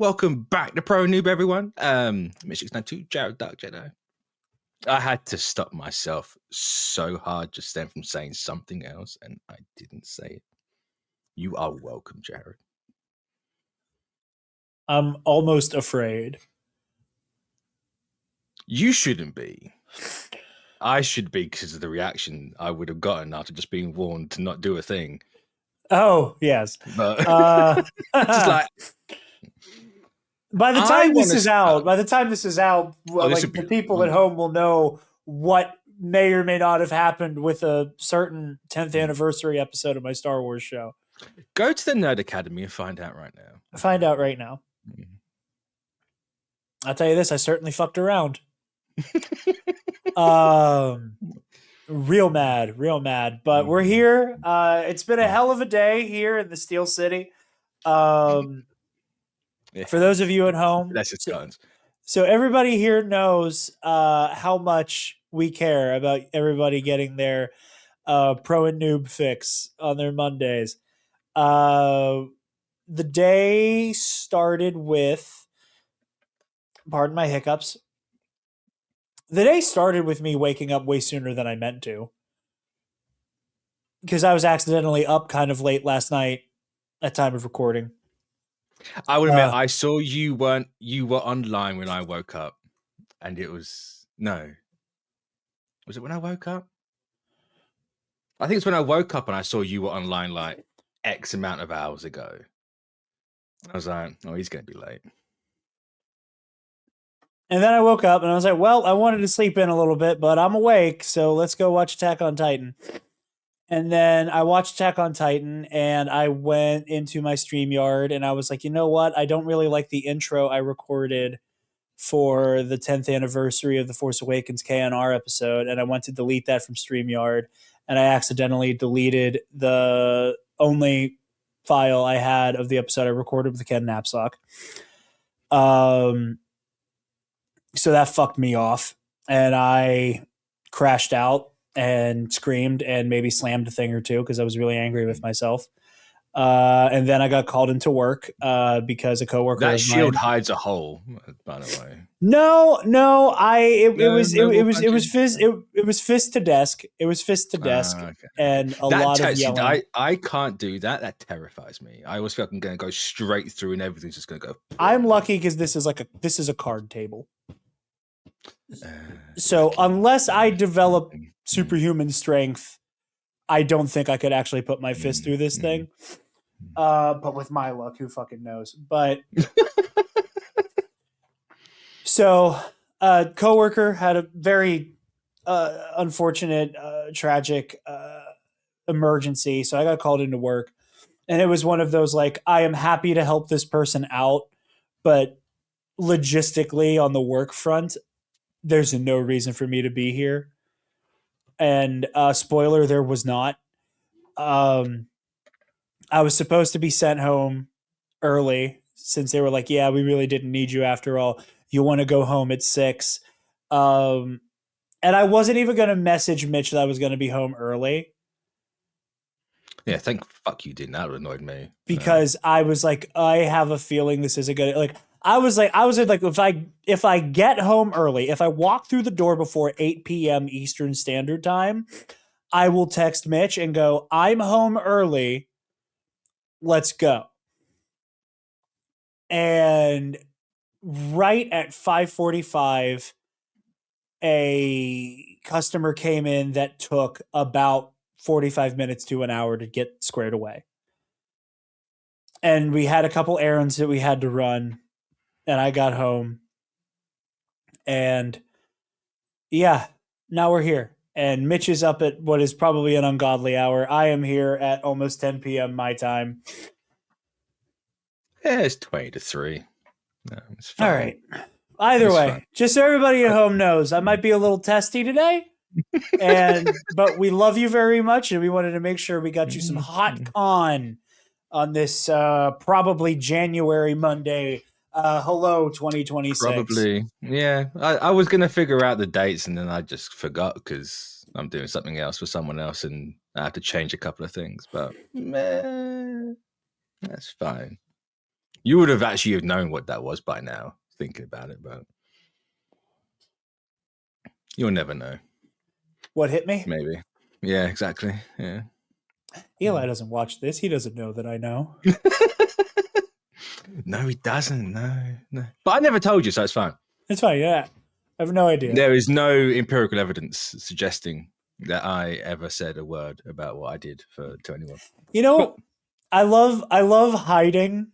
Welcome back to Pro Noob, everyone. Mitch 1x23, Jarod, Dark Jedi. I had to stop myself so hard just then from saying something else, and I didn't say it. You are welcome, Jarod. I'm almost afraid. You shouldn't be. I should be because of the reaction I would have gotten after just being warned to not do a thing. Oh, yes. But just like, by the time this is out, the people at home will know what may or may not have happened with a certain 10th anniversary episode of my Star Wars show. Go to the Nerd Academy and find out right now. Find out right now. I'll tell you this, I certainly fucked around. Real mad. But we're here. It's been a hell of a day here in the Steel City. For those of you at home, that's just guns. So everybody here knows how much we care about everybody getting their pro and noob fix on their Mondays. The day started with, pardon my hiccups, the day started with me waking up way sooner than I meant to. Because I was accidentally up kind of late last night at time of recording. I would admit, I saw you were online when I woke up, and it was was it when I woke up? I think it's when I woke up and I saw you were online like X amount of hours ago. I was like, oh, he's going to be late. And then I woke up and I was like, well, I wanted to sleep in a little bit, but I'm awake, so let's go watch Attack on Titan. And then I watched Attack on Titan, and I went into my StreamYard, and I was like, you know what? I don't really like the intro I recorded for the 10th anniversary of The Force Awakens KNR episode, and I went to delete that from StreamYard, and I accidentally deleted the only file I had of the episode I recorded with Ken Knapsack. So that fucked me off, and I crashed out and screamed and maybe slammed a thing or two because I was really angry with myself. And then I got called into work because a coworker. That shield hides a hole, by the way. No, it was fist to desk. It was fist to desk, okay. And a lot of yelling. I can't do that. That terrifies me. I always feel like I'm going to go straight through and everything's just going to go. I'm lucky because this is a card table. So unless I develop superhuman strength, I don't think I could actually put my fist through this thing. But with my luck, who fucking knows? But so a coworker had a very unfortunate, tragic emergency. So I got called into work, and it was one of those like, I am happy to help this person out, but logistically on the work front, there's no reason for me to be here. And spoiler, there was not. I was supposed to be sent home early since they were like, yeah, we really didn't need you after all. You want to go home at 6. And I wasn't even going to message Mitch that I was going to be home early. Yeah, thank fuck you didn't. That would annoyed me. Because I was like, I have a feeling this isn't good. Like, I was like, if I get home early, if I walk through the door before 8 p.m. Eastern Standard Time, I will text Mitch and go, I'm home early. Let's go. And right at 5:45, a customer came in that took about 45 minutes to an hour to get squared away. And we had a couple errands that we had to run. And I got home, and yeah, now we're here. And Mitch is up at what is probably an ungodly hour. I am here at almost 10 p.m. my time. Yeah, it's 20 to 3. No, it's fine. All right. Either way, just so everybody at home knows, I might be a little testy today, but we love you very much, and we wanted to make sure we got you some hot con on this probably January Monday. Hello, 2026. Probably, yeah. I was going to figure out the dates, and then I just forgot because I'm doing something else for someone else, and I have to change a couple of things. But that's fine. You would have actually known what that was by now, thinking about it, but you'll never know. What hit me? Maybe. Yeah, exactly. Yeah. Eli doesn't watch this. He doesn't know that I know. No, he doesn't. No. But I never told you, so it's fine. It's fine. Yeah, I have no idea. There is no empirical evidence suggesting that I ever said a word about what I did to anyone. You know, I love hiding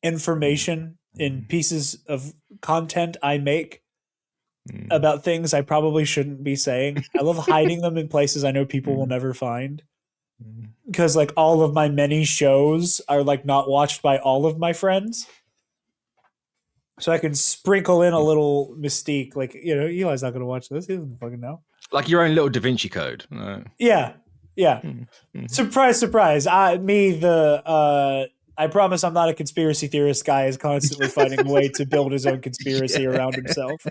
information in pieces of content I make about things I probably shouldn't be saying. I love hiding them in places I know people will never find. Because like all of my many shows are like not watched by all of my friends. So I can sprinkle in a little mystique. Like, you know, Eli's not going to watch this. He doesn't fucking know. Like your own little Da Vinci Code. Yeah. Surprise, surprise. I promise I'm not a conspiracy theorist guy is constantly finding a way to build his own conspiracy around himself.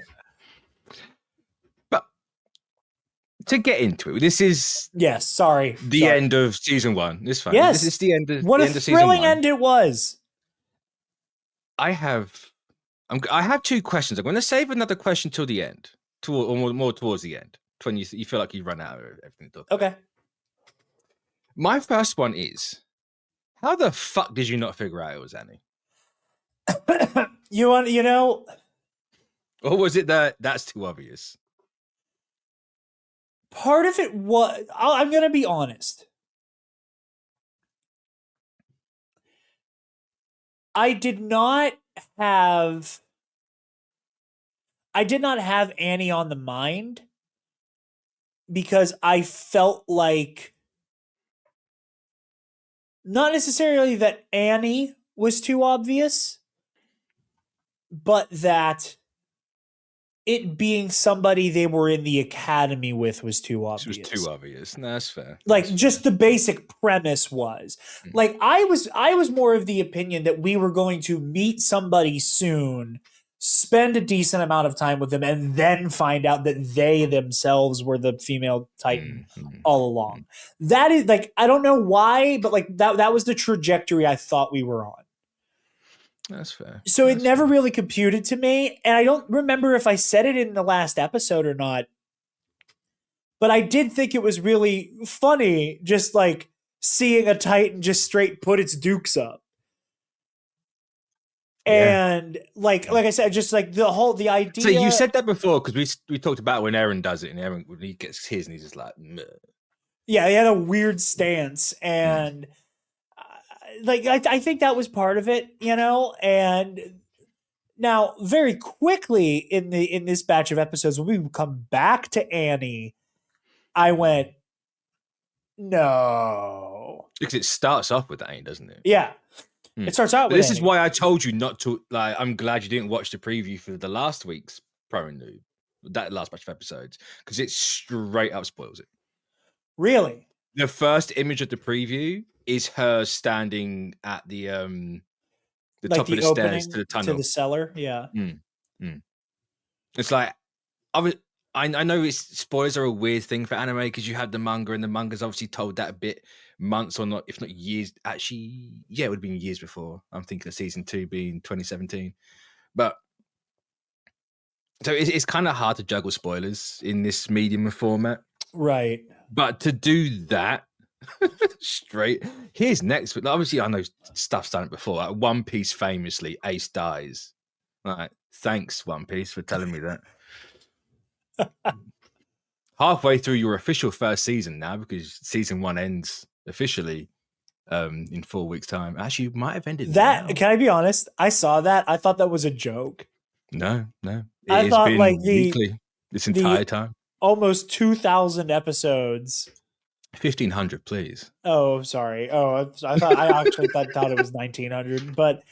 But to get into it, this is the end of season 1. It's fine. Yes. This is the end of what the a end of season thrilling 1. end it was. I have 2 questions. I'm going to save another question till the end, or more towards the end, when you feel like you run out of everything to talk about. Okay. My first one is, how the fuck did you not figure out it was Annie? You know, or was it that that's too obvious? Part of it was, I'm going to be honest. I did not have Annie on the mind because I felt like not necessarily that Annie was too obvious, but that it being somebody they were in the academy with was too obvious. It was too obvious. No, that's fair. Like that's just fair. The basic premise was like I was more of the opinion that we were going to meet somebody soon, spend a decent amount of time with them, and then find out that they themselves were the female Titan all along. That is like, I don't know why, but like that was the trajectory I thought we were on. That's fair. So it never really computed to me. And I don't remember if I said it in the last episode or not. But I did think it was really funny just like seeing a Titan just straight put its dukes up. Yeah. And like I said, just like the idea. So you said that before because we talked about when Eren does it, and Eren, when he gets his and he's just like, meh. Yeah, he had a weird stance, and like I think that was part of it, you know. And now, very quickly in this batch of episodes, when we come back to Annie, I went, no, because it starts off with Annie, doesn't it? Yeah. It starts out with this Annie. is why I told you not to. Like, I'm glad you didn't watch the preview for the last week's Pro and Noob, that last batch of episodes, because it straight up spoils it. Really? The first image of the preview is her standing at the like top of the stairs to the tunnel, to the cellar. Yeah. It's like I know spoilers are a weird thing for anime because you have the manga, and the manga's obviously told that a bit months or not, if not years. Actually, yeah, it would have been years before. I'm thinking of season 2 being 2017, but so it's kind of hard to juggle spoilers in this medium of format, right? But to do that straight, here's next. But obviously, I know stuff's done it before. Like One Piece, famously, Ace dies. Right? Thanks, One Piece, for telling me that. Halfway through your official first season now, because season 1 ends officially in 4 weeks' time. Actually, you might have ended that now. Can I be honest? I saw that. I thought that was a joke. No. I thought been like weekly this entire time. Almost 2,000 episodes. 1,500, please. Oh, sorry. Oh, I actually thought it was 1,900, but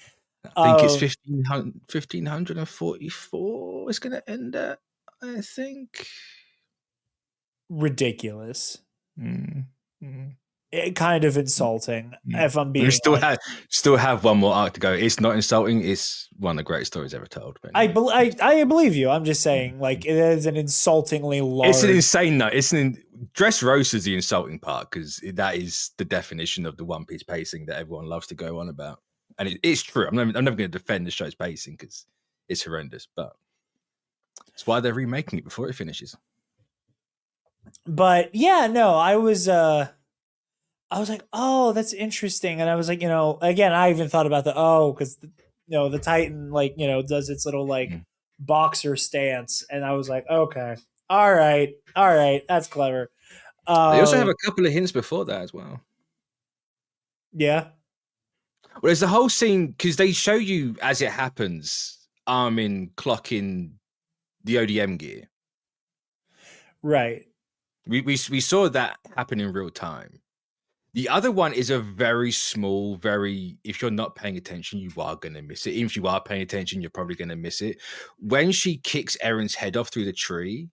I think it's 1,544. It's going to end at, I think. Ridiculous. It kind of insulting. If I'm being, we still have one more arc to go. It's not insulting. It's one of the greatest stories ever told. I believe you. I'm just saying, like, it is an insultingly large. It's an insane note. Dressrosa's the insulting part because that is the definition of the One Piece pacing that everyone loves to go on about. and it's true. I'm never going to defend the show's pacing because it's horrendous, but that's why they're remaking it before it finishes. But yeah, no, I was like, oh, that's interesting. And I was like, again, I even thought about because the Titan, like, does its little like boxer stance. And I was like, okay, all right, that's clever. They also have a couple of hints before that as well. Yeah. Well, there's the whole scene because they show you as it happens, Armin clocking the ODM gear. Right. We saw that happen in real time. The other one is a very small, if you're not paying attention, you are going to miss it. Even if you are paying attention, you're probably going to miss it. When she kicks Eren's head off through the tree,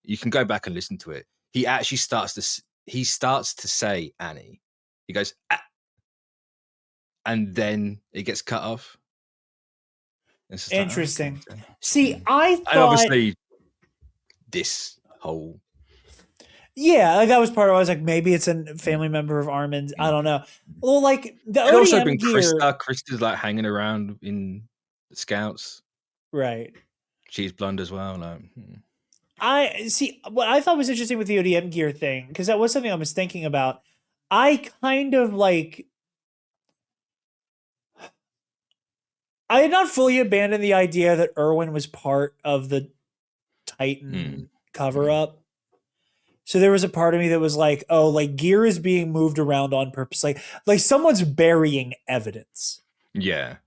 you can go back and listen to it. He actually starts to say Annie. He goes, ah! And then it gets cut off. Interesting. Like, okay. See, I thought... And obviously, this whole... Yeah, like that was part of it. I was like, maybe it's a family member of Armin's. I don't know. Well, like the ODM also been gear... Krista's like hanging around in the Scouts. Right. She's blonde as well. Like, I see what I thought was interesting with the ODM gear thing, because that was something I was thinking about. I kind of like... I had not fully abandoned the idea that Erwin was part of the Titan cover-up. So there was a part of me that was like, oh, like gear is being moved around on purpose. Like someone's burying evidence. Yeah.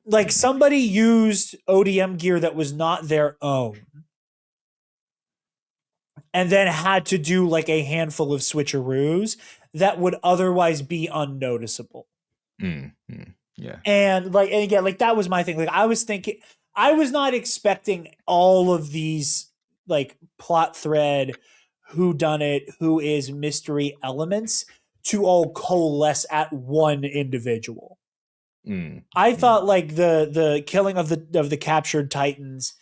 Like somebody used ODM gear that was not their own and then had to do like a handful of switcheroos that would otherwise be unnoticeable. Yeah. And again, like that was my thing. Like I was not expecting all of these like plot thread, who done it, who is mystery elements to all coalesce at one individual. I thought like the killing of the captured Titans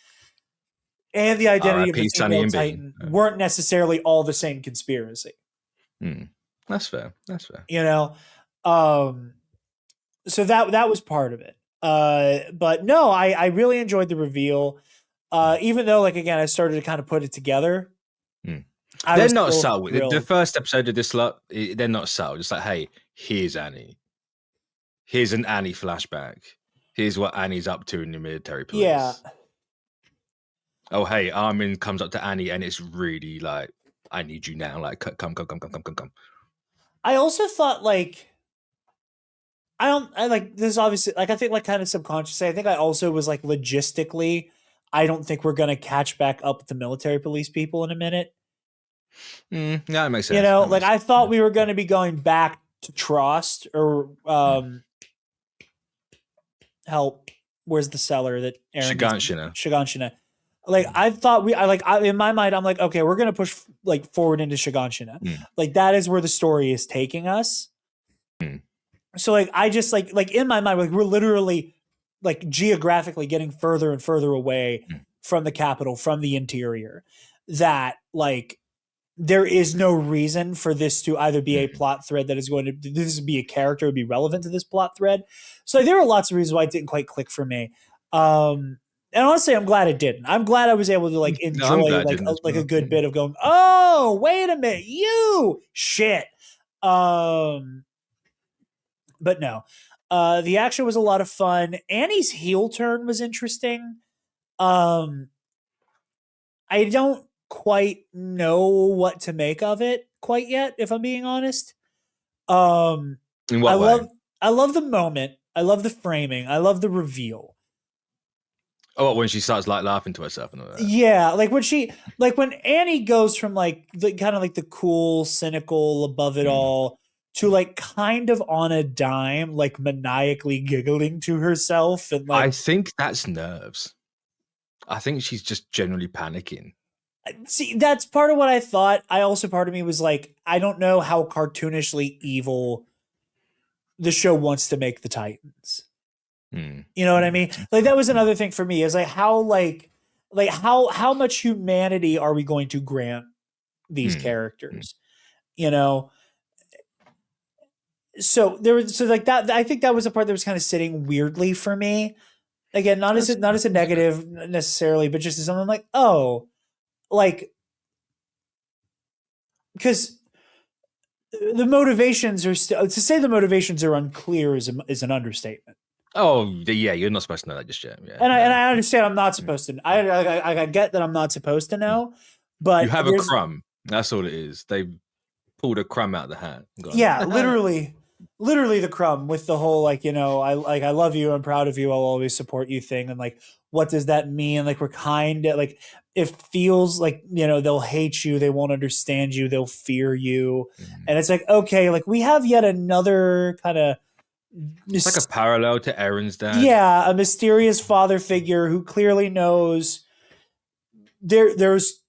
and the identity of the female Titan weren't necessarily all the same conspiracy. That's fair. So that was part of it. But no, I really enjoyed the reveal. Even though, like, again, I started to kind of put it together. They're not subtle. The first episode of this lot, they're not subtle. Just like, hey, here's Annie. Here's an Annie flashback. Here's what Annie's up to in the military police. Yeah. Oh, hey, Armin comes up to Annie and it's really like, I need you now. Like, come. I also thought, like, I like this obviously, like, I think, like, kind of subconsciously, I think I also was like, logistically, I don't think we're going to catch back up with the military police people in a minute. Yeah, that makes sense. I thought we were going to be going back to Trost or help. Where's the cellar that Eren? Shiganshina. Like I thought in my mind, I'm like, okay, we're going to push like forward into Shiganshina. Like that is where the story is taking us. So like, I just like in my mind, like we're literally like geographically getting further and further away from the capital, from the interior, that like, there is no reason for this to either be a plot thread that is going to this be a character would be relevant to this plot thread. So there are lots of reasons why it didn't quite click for me. And honestly, I'm glad it didn't. I'm glad I was able to like enjoy a good bit of going, oh, wait a minute, you shit. But no, the action was a lot of fun. Annie's heel turn was interesting. I don't quite know what to make of it quite yet, if I'm being honest. In what way? I love the moment. I love the framing. I love the reveal. Oh, when she starts like laughing to herself and all that. Yeah, like when Annie goes from like the kind of like the cool, cynical, above it all to like kind of on a dime, like maniacally giggling to herself, and like I think that's nerves. I think she's just generally panicking. See, that's part of what I thought. Part of me was like, I don't know how cartoonishly evil the show wants to make the Titans. You know what I mean? Like that was another thing for me, is like how much humanity are we going to grant these characters? You know, so there was like that. I think that was a part that was kind of sitting weirdly for me. Again, not as a negative necessarily, but just as something like, oh, like, because the motivations are still, to say the motivations are unclear is an understatement. Oh yeah, you're not supposed to know that just yet. Yeah, and I understand I'm not supposed to. I get that I'm not supposed to know, but you have a crumb. That's all it is. They pulled a crumb out of the hat. Yeah, literally the crumb with the whole like, I love you, I'm proud of you, I'll always support you thing, and like, what does that mean? Like, we're kind of like, it feels like, they'll hate you, they won't understand you, they'll fear you, and it's like, okay, like we have yet another kind of, it's like a parallel to Erin's dad. Yeah, a mysterious father figure who clearly knows there's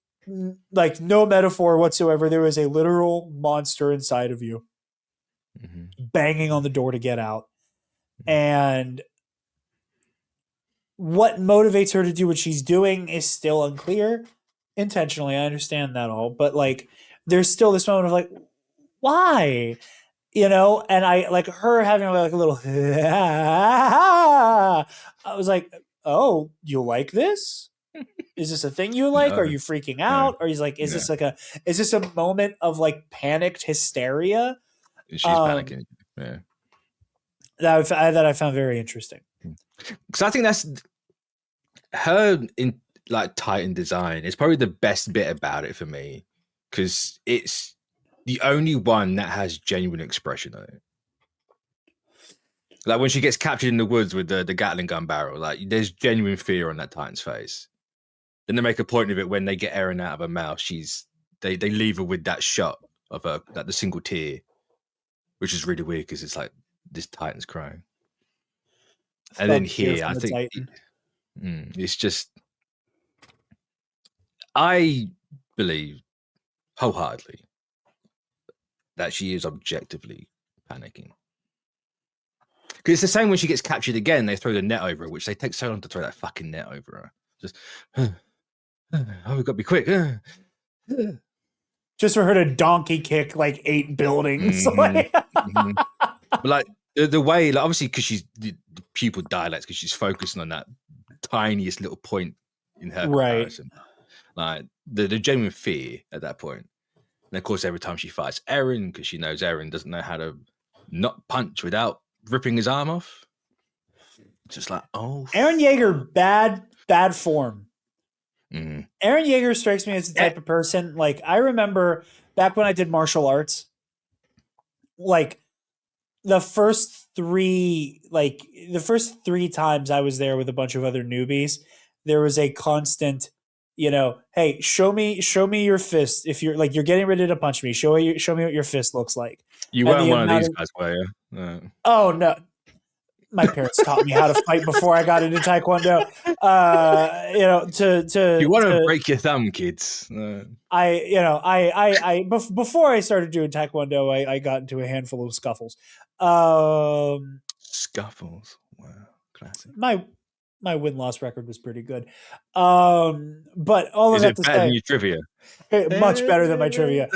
like no metaphor whatsoever. There is a literal monster inside of you, banging on the door to get out. And what motivates her to do what she's doing is still unclear. Intentionally, I understand that all, but like, there's still this moment of like, why? And I like her having like a little. I was like, oh, you like this? Is this a thing you like? No. Are you freaking out? Or he's like, is this a moment of like panicked hysteria? She's panicking. Yeah. That I found very interesting. Because I think that's her in like Titan design. It's probably the best bit about it for me, because it's the only one that has genuine expression on it. Like when she gets captured in the woods with the Gatling gun barrel, like there's genuine fear on that Titan's face. Then they make a point of it when they get Eren out of her mouth. They leave her with that shot of her, like the single tear, which is really weird because it's like this Titan's crying. And then here, I think it's just, I believe wholeheartedly that she is objectively panicking. Because it's the same when she gets captured again, they throw the net over her, which they take so long to throw that fucking net over her. Just, oh, we've got to be quick. Just for her to donkey kick like 8 buildings. But like the way, like obviously because she's the pupil dilates because she's focusing on that tiniest little point in her comparison. Like the genuine fear at that point. And of course, every time she fights Eren, because she knows Eren doesn't know how to not punch without ripping his arm off. It's just like, oh, Eren Yeager, bad form. Eren Yeager strikes me as the type of person, like, I remember back when I did martial arts, like the first three times I was there with a bunch of other newbies, there was a constant, hey, show me your fist. If you're like, you're getting ready to punch me, show me what your fist looks like. You weren't one of these guys, were you? Oh no. My parents taught me how to fight before I got into Taekwondo. You want to break your thumb, kids. Before I started doing Taekwondo, I got into a handful of scuffles. Scuffles, wow, classic. My win-loss record was pretty good. But all of that to say, is it better than your trivia? Much better than my trivia.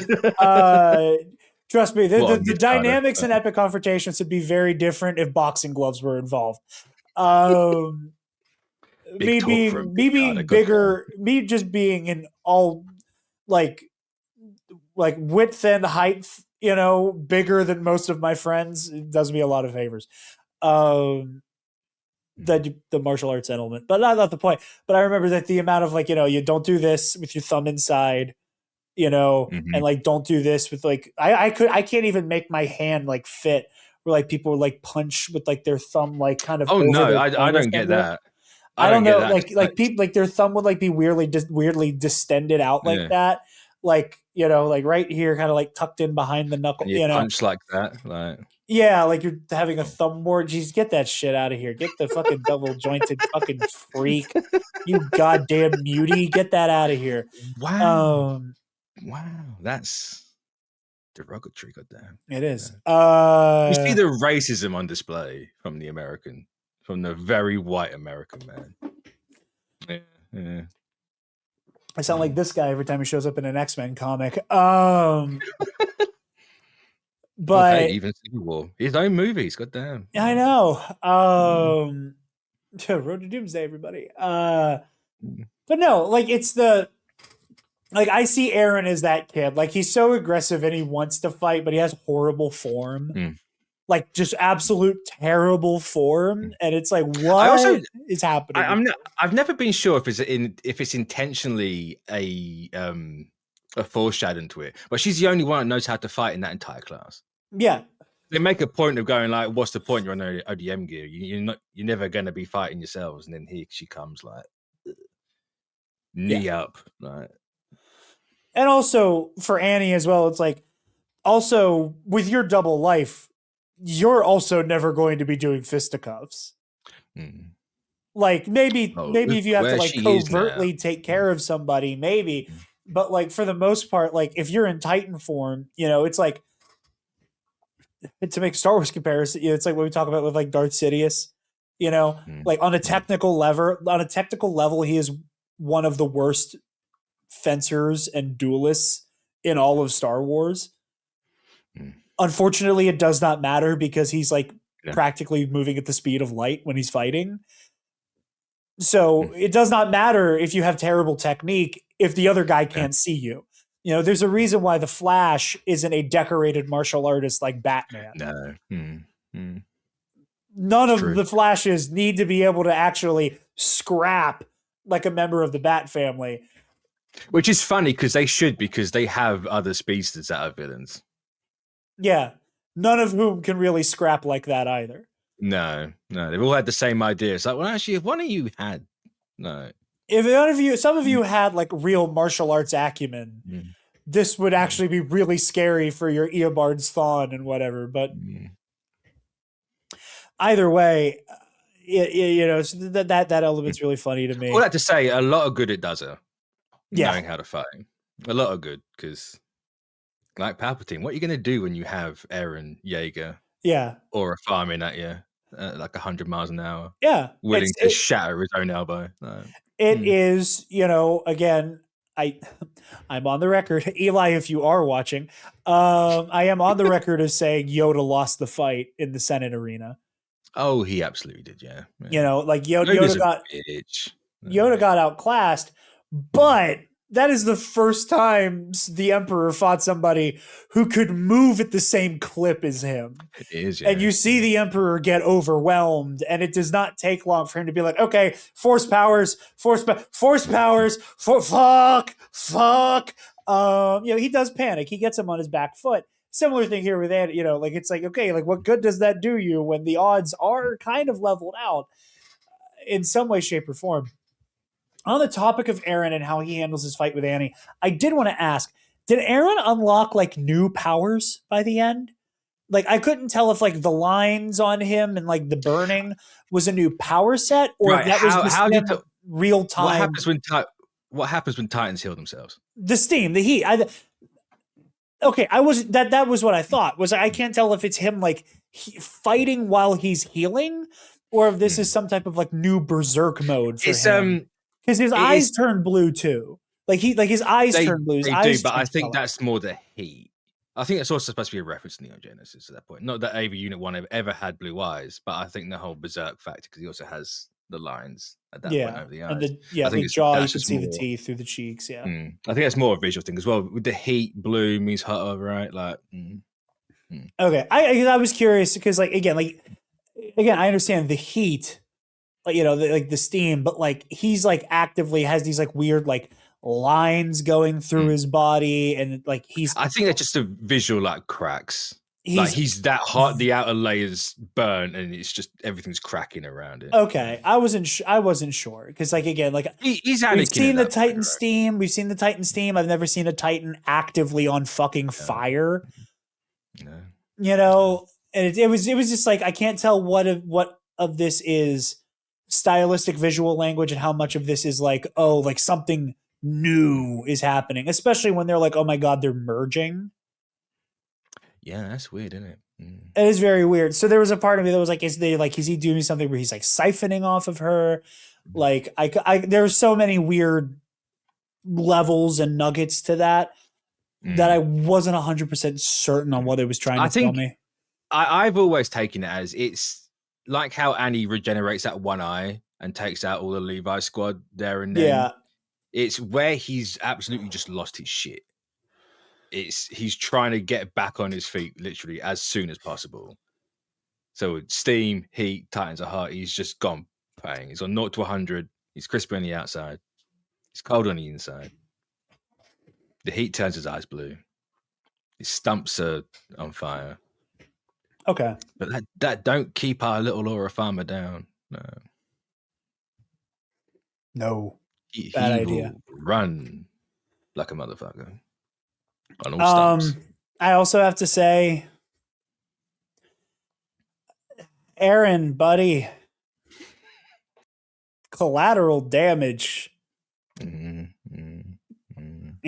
Trust me, the dynamics and epic confrontations would be very different if boxing gloves were involved. Me being bigger, me just being in all like width and height, bigger than most of my friends, it does me a lot of favors. The martial arts element, but not the point. But I remember that the amount of you don't do this with your thumb inside. And like, don't do this with like, I can't even make my hand like fit where like people would like punch with like their thumb, like kind of. Oh no, I don't get that. I don't know. Like people, like their thumb would like be weirdly distended out like that. Like, like right here, kind of like tucked in behind the knuckle, and you punch like that. Like, yeah, like you're having a thumb war. Jeez, get that shit out of here. Get the fucking double jointed fucking freak. You goddamn mutie. Get that out of here. Wow. Wow, that's derogatory, goddamn. It is. You see the racism on display from the very white American man. Yeah. I sound like this guy every time he shows up in an X-Men comic. But hey, even Civil War, his own movies. Goddamn. I know. Road to Doomsday, everybody. But no, like it's I see Aaron as that kid. Like he's so aggressive and he wants to fight, but he has horrible form. Like just absolute terrible form, and it's like, what is happening? I've never been sure if it's intentionally a foreshadowing to it, but she's the only one that knows how to fight in that entire class. Yeah, they make a point of going like, "What's the point? You're on ODM gear. You're never going to be fighting yourselves." And then she comes like knee up, like. And also for Annie as well, it's like also with your double life. You're also never going to be doing fisticuffs. Like maybe if you have to like covertly take care of somebody, maybe. But like for the most part, like if you're in Titan form, it's like to make Star Wars comparison, it's like what we talk about with like Darth Sidious, like on a technical level, he is one of the worst fencers and duelists in all of Star Wars. Unfortunately, it does not matter because he's like practically moving at the speed of light when he's fighting. So it does not matter if you have terrible technique if the other guy can't see you. There's a reason why the Flash isn't a decorated martial artist like Batman. No. None of the Flashes need to be able to actually scrap like a member of the Bat family. Which is funny because they have other speedsters that are villains. Yeah, none of whom can really scrap like that either. No, they've all had the same idea. It's like, well, actually, if one of you had, some of you had like real martial arts acumen, this would actually be really scary for your Eobard's Thawne and whatever. But either way, so that element's really funny to me. All that to say, a lot of good it does her. Knowing how to fight, a lot of good because. Like Palpatine, what are you going to do when you have Eren Yeager? Yeah. Or a farming at you like 100 miles an hour? Yeah. Willing to shatter his own elbow. It is, again, I'm on the record. Eli, if you are watching, I am on the record of saying Yoda lost the fight in the Senate arena. Oh, he absolutely did, yeah. Like Yoda got outclassed, but that is the first time the Emperor fought somebody who could move at the same clip as him. It is, yeah. And you see the Emperor get overwhelmed, and it does not take long for him to be like, okay, force powers, fuck. He does panic. He gets him on his back foot. Similar thing here with Andy, like it's like, okay, like what good does that do you when the odds are kind of leveled out in some way, shape, or form? On the topic of Eren and how he handles his fight with Annie, I did want to ask, did Eren unlock like new powers by the end? Like I couldn't tell if like the lines on him and like the burning was a new power set or if that was real time. What happens when Titans heal themselves? The steam, the heat. That was what I thought. I can't tell if it's him like fighting while he's healing or if this is some type of like new berserk mode for him. Because his eyes turn blue too. Like his eyes turn blue. But I think that's more the heat. I think it's also supposed to be a reference to Neon Genesis at that point. Not that AV Unit 1 ever had blue eyes, but I think the whole berserk factor because he also has the lines at that point over the eyes. And the jaw, you can see the teeth through the cheeks. Yeah, I think that's more a visual thing as well. With the heat, blue means hotter, right? Like, okay. I was curious because again, I understand the heat. The steam, but like he's like actively has these like weird like lines going through his body, and like I think that's just a visual like cracks. He's that hot, the outer layers burn, and it's just everything's cracking around it. Okay, I wasn't sure because like again, like we've seen the Titan steam, we've seen the Titan steam. I've never seen a Titan actively on fucking fire. No. And it was just like I can't tell what of this is stylistic visual language and how much of this is like, oh, like something new is happening, especially when they're like, oh my God, they're merging. Yeah, that's weird, isn't it? It is very weird. So there was a part of me that was like, is he doing something where he's like siphoning off of her? Like there were so many weird levels and nuggets to that. that I wasn't 100% certain on what it was trying to tell me. I've always taken it as it's like how Annie regenerates that one eye and takes out all the Levi squad there and then. Yeah. It's where he's absolutely just lost his shit. He's trying to get back on his feet literally as soon as possible. So steam, heat, tightens a heart. He's just gone paying. He's on 0 to 100. He's crispy on the outside. He's cold on the inside. The heat turns his eyes blue. His stumps are on fire. Okay. But that don't keep our little Laura Farmer down. No. He idea. will run like a motherfucker. On all stumps. I also have to say, Aaron, buddy, collateral damage. You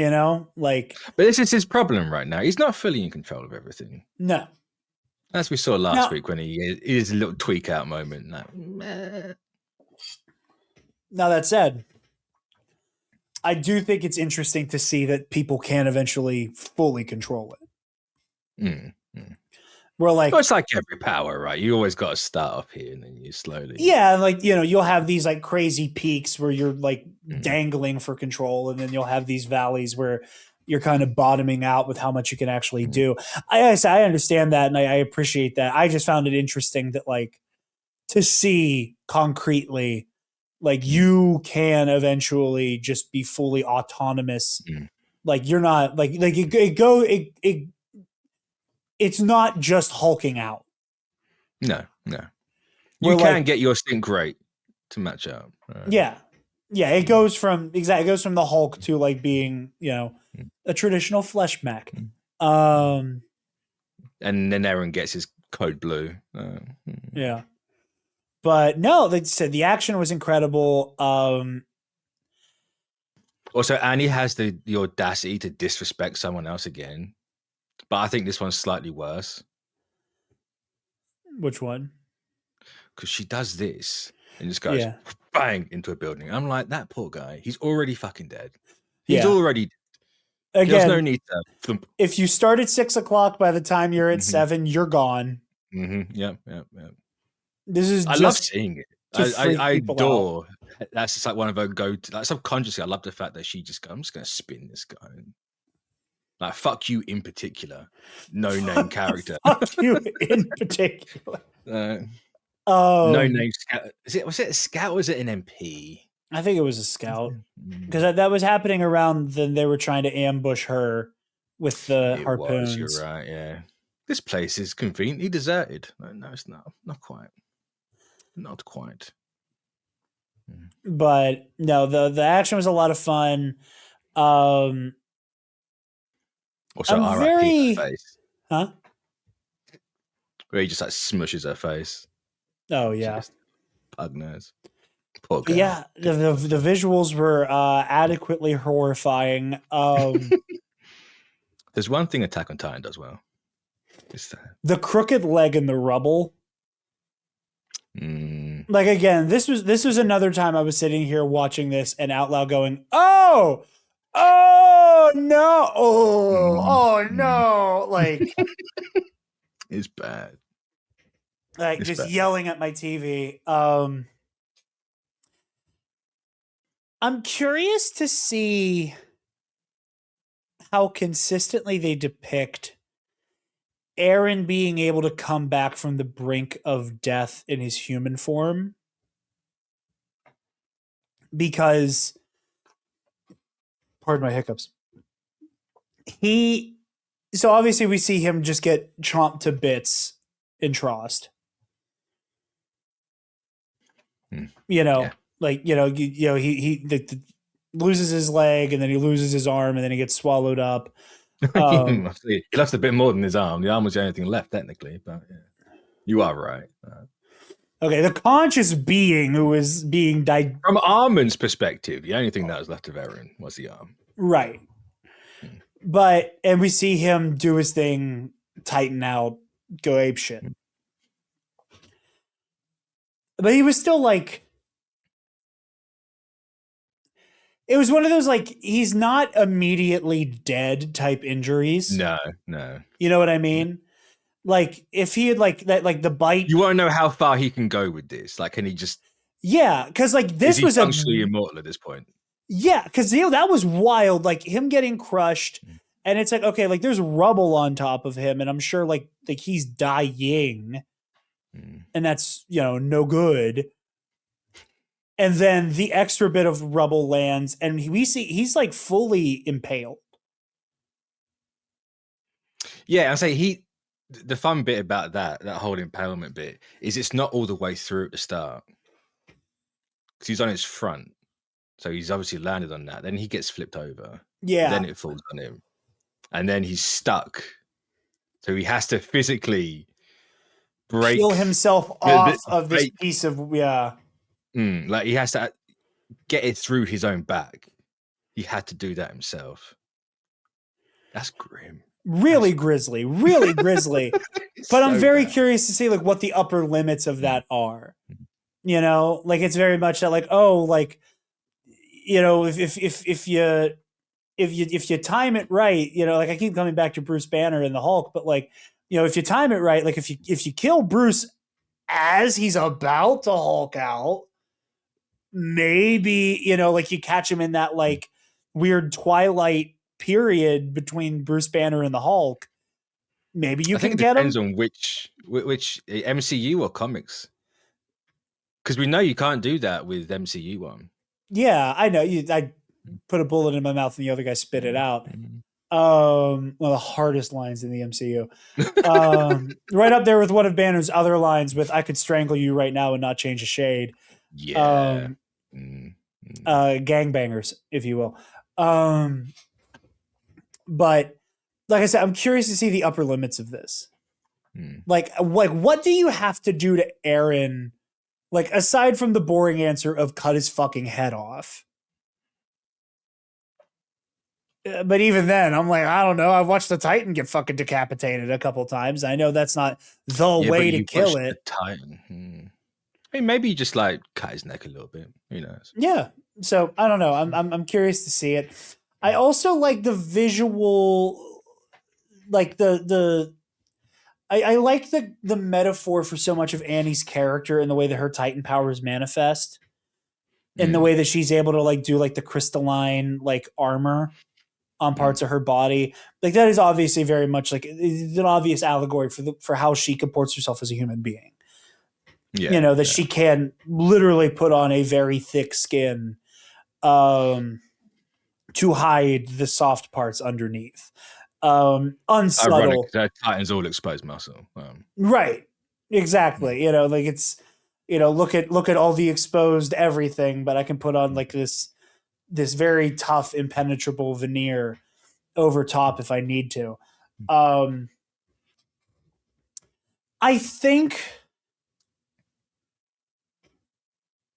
know, like. But this is his problem right now. He's not fully in control of everything. No. As we saw last week when he is a little tweak out moment. Like, Now, that said, I do think it's interesting to see that people can eventually fully control it. We're like, it's like every power, right? You always got to start up here and then you slowly. Yeah, like, you know, you'll have these like crazy peaks where you're like dangling for control, and then you'll have these valleys where you're kind of bottoming out with how much you can actually do. I understand that, and I appreciate that. I just found it interesting that, like, to see concretely, like, you can eventually just be fully autonomous. Like, you're not like it's not just hulking out. No. You can get your stink rate to match up. Yeah. It goes from the Hulk to like being, you know, a traditional flesh mech. And then Aaron gets his code blue. Yeah. But no, like I said, the action was incredible. Also, Annie has the audacity to disrespect someone else again. But I think this one's slightly worse. Which one? Because she does this and just goes bang into a building. I'm like, that poor guy. He's already fucking dead. He's already dead. Again, there's no need to. If you start at 6 o'clock, by the time you're at 7, you're gone. Yep. This is. I love seeing it. I adore. That's just like one of her go-to. Like subconsciously, I love the fact that she just goes, I'm just going to spin this guy. Like, fuck you in particular. No name character. Fuck you in particular. No name scout. Was it a scout or was it an MP? I think it was a scout. Because that was happening around then they were trying to ambush her with the harpoons. You're right, yeah. This place is conveniently deserted. No, it's not. Not quite. Not quite. But no, the action was a lot of fun. Also, RIP her face. Huh? Where he just like smushes her face. Oh, yeah. Pug nose. Poor girl. Yeah, the visuals were adequately horrifying. There's one thing Attack on Titan does well. The crooked leg in the rubble. Like, again, this was another time I was sitting here watching this and out loud going, oh no, oh no, like it's bad. Like, it's just bad. Yelling at my TV. I'm curious to see how consistently they depict Aaron being able to come back from the brink of death in his human form. Because, pardon my hiccups. So obviously we see him just get chomped to bits in Trost. You know, like, he loses his leg and then he loses his arm and then he gets swallowed up. He lost a bit more than his arm. The arm was the only thing left, technically, but yeah. You are right. Okay, the conscious being who is being from Armin's perspective, the only thing that was left of Eren was the arm. Right. And we see him do his thing, tighten out, go ape shit. But he was still like, It was one of those, like, he's not immediately dead type injuries. No. You know what I mean? Like, if he had, like, that, like, the bite. You want to know how far he can go with this? Like, can he just... Yeah, because, like, this is he was functionally immortal at this point? Yeah, because, that was wild. Like, him getting crushed, and it's like, okay, like, there's rubble on top of him, and I'm sure, like he's dying, and that's, no good. And then the extra bit of rubble lands, and we see he's, like, fully impaled. Yeah, I say the fun bit about that whole impalement bit is it's not all the way through at the start. Because he's on his front. So he's obviously landed on that. Then he gets flipped over. Yeah. Then it falls on him. And then he's stuck. So he has to physically peel himself off of this piece of, like, he has to get it through his own back. He had to do that himself. That's grim. Really grisly. But I'm very curious to see, like, what the upper limits of that are. Like, it's very much that, like, oh, like, if you time it right, like, I keep coming back to Bruce Banner and the Hulk, but, like, if you time it right, like, if you kill Bruce as he's about to Hulk out, maybe, like, you catch him in that, like, weird twilight period between Bruce Banner and the Hulk. Maybe you can get him. Depends on which MCU or comics. Because we know you can't do that with MCU one. Yeah, I know. I put a bullet in my mouth and the other guy spit it out. One of the hardest lines in the MCU. Right up there with one of Banner's other lines with "I could strangle you right now and not change a shade." Yeah. Gangbangers, if you will. But like I said, I'm curious to see the upper limits of this. Like, what do you have to do to Aaron? Like, aside from the boring answer of cut his fucking head off. But even then, I'm like, I don't know. I've watched the Titan get fucking decapitated a couple times. I know that's not the way to kill it. Titan. I mean, maybe you just, like, cut his neck a little bit. Who knows? Yeah. So I don't know. I'm curious to see it. I also like the visual, like I like the metaphor for so much of Annie's character and the way that her Titan powers manifest, in the way that she's able to, like, do, like, the crystalline, like, armor on parts of her body. Like, that is obviously very much, like, it's an obvious allegory for how she comports herself as a human being. Yeah, she can literally put on a very thick skin to hide the soft parts underneath. Unsubtle. Ironic, Titan's all exposed muscle. Right. Exactly. Like, it's, look at all the exposed everything, but I can put on, like, this very tough, impenetrable veneer over top if I need to. I think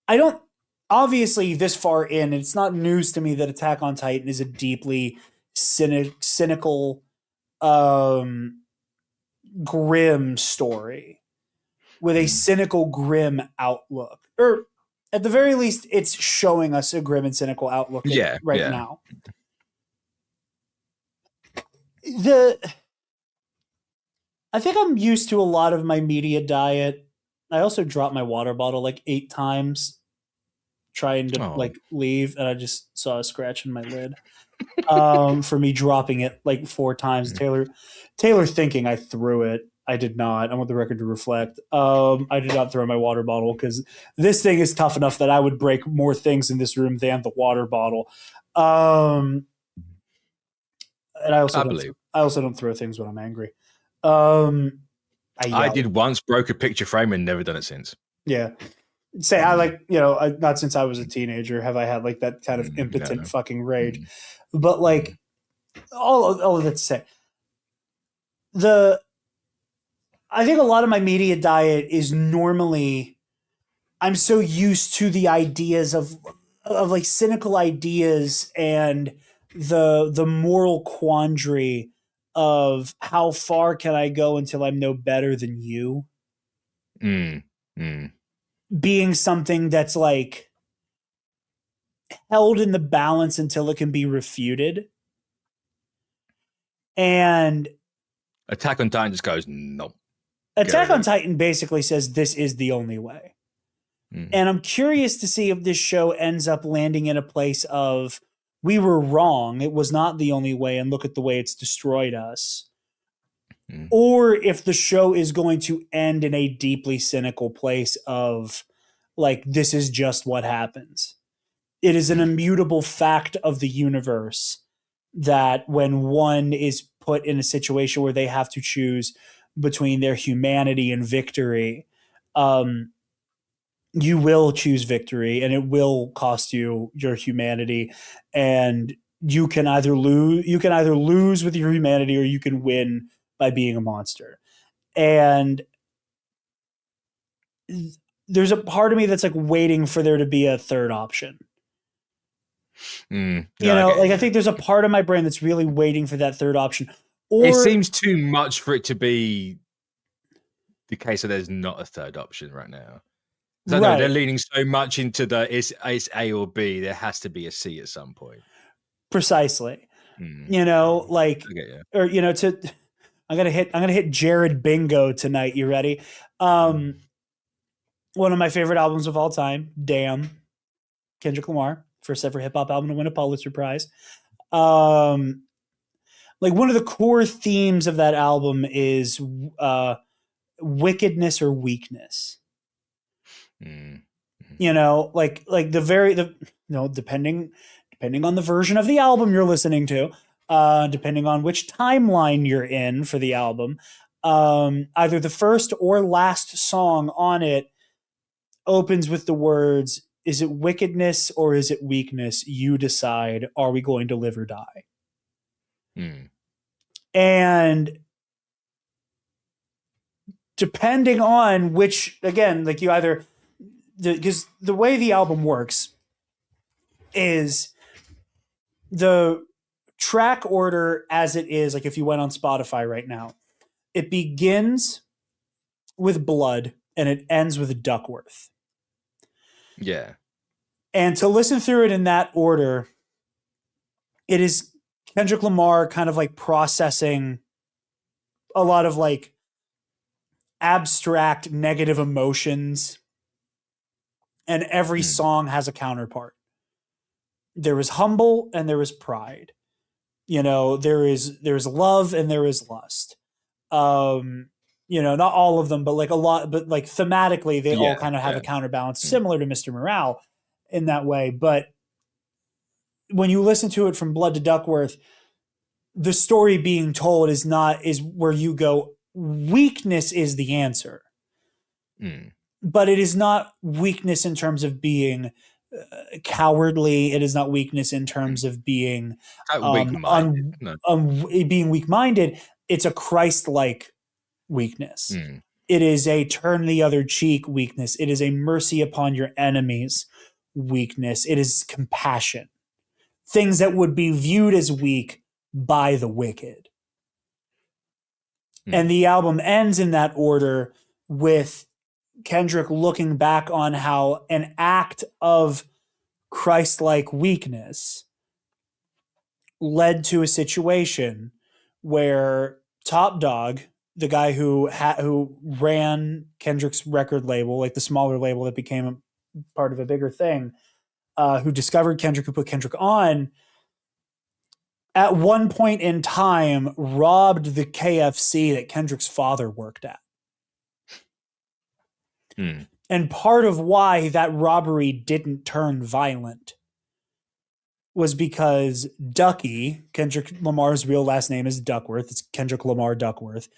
I don't, obviously this far in, it's not news to me that Attack on Titan is a deeply cynical, grim story with a cynical, grim outlook. Or at the very least, it's showing us a grim and cynical outlook now. I think I'm used to a lot of my media diet. I also dropped my water bottle like 8 times trying to like leave, and I just saw a scratch in my lid for me dropping it like 4 times. Taylor thinking I threw it. I did not. I want the record to reflect. I did not throw my water bottle because this thing is tough enough that I would break more things in this room than the water bottle. And I also don't throw things when I'm angry. I did once, broke a picture frame, and never done it since. Yeah. Say I like, not since I was a teenager have I had like that kind of impotent fucking rage. But like all of that to say, I think a lot of my media diet is normally, I'm so used to the ideas of like cynical ideas and the moral quandary of how far can I go until I'm no better than you? Being something that's like held in the balance until it can be refuted. And Attack on Titan just goes, no. Attack on Titan basically says this is the only way. And I'm curious to see if this show ends up landing in a place of we were wrong. It was not the only way. And look at the way it's destroyed us. Or if the show is going to end in a deeply cynical place of like, this is just what happens. It is an immutable fact of the universe that when one is put in a situation where they have to choose between their humanity and victory, you will choose victory and it will cost you your humanity, and you can either lose with your humanity or you can win by being a monster. And there's a part of me that's like waiting for there to be a third option. I think there's a part of my brain that's really waiting for that third option. Or it seems too much for it to be the case that there's not a third option right now. So right. They're leaning so much into it's A or B. There has to be a C at some point. Precisely. I'm gonna hit Jarod bingo tonight. You ready? One of my favorite albums of all time, Damn, Kendrick Lamar, first ever hip hop album to win a Pulitzer Prize. Like one of the core themes of that album is wickedness or weakness. Depending on the version of the album you're listening to, depending on which timeline you're in for the album, either the first or last song on it opens with the words, "Is it wickedness or is it weakness? You decide. Are we going to live or die?" And depending on which, again, like you either, because the way the album works is the track order as it is, like if you went on Spotify right now, it begins with Blood and it ends with Duckworth. Yeah. And to listen through it in that order, it is Kendrick Lamar kind of like processing a lot of like abstract negative emotions, and every song has a counterpart. There is humble and there is pride. There is love and there is lust. Not all of them, but like a lot, but like thematically, they all kind of have a counterbalance similar to Mr. Morale in that way. But when you listen to it from Blood to Duckworth, the story being told is where you go, weakness is the answer. But it is not weakness in terms of being cowardly. It is not weakness in terms of being being weak-minded. It's a Christ-like weakness. It is a turn the other cheek weakness. It is a mercy upon your enemies weakness. It is compassion. Things that would be viewed as weak by the wicked. And the album ends in that order with Kendrick looking back on how an act of Christ-like weakness led to a situation where Top Dog, the guy who ran Kendrick's record label, like the smaller label that became a part of a bigger thing, who discovered Kendrick, who put Kendrick on, at one point in time robbed the KFC that Kendrick's father worked at. And part of why that robbery didn't turn violent was because Ducky, Kendrick Lamar's real last name is Duckworth. It's Kendrick Lamar Duckworth.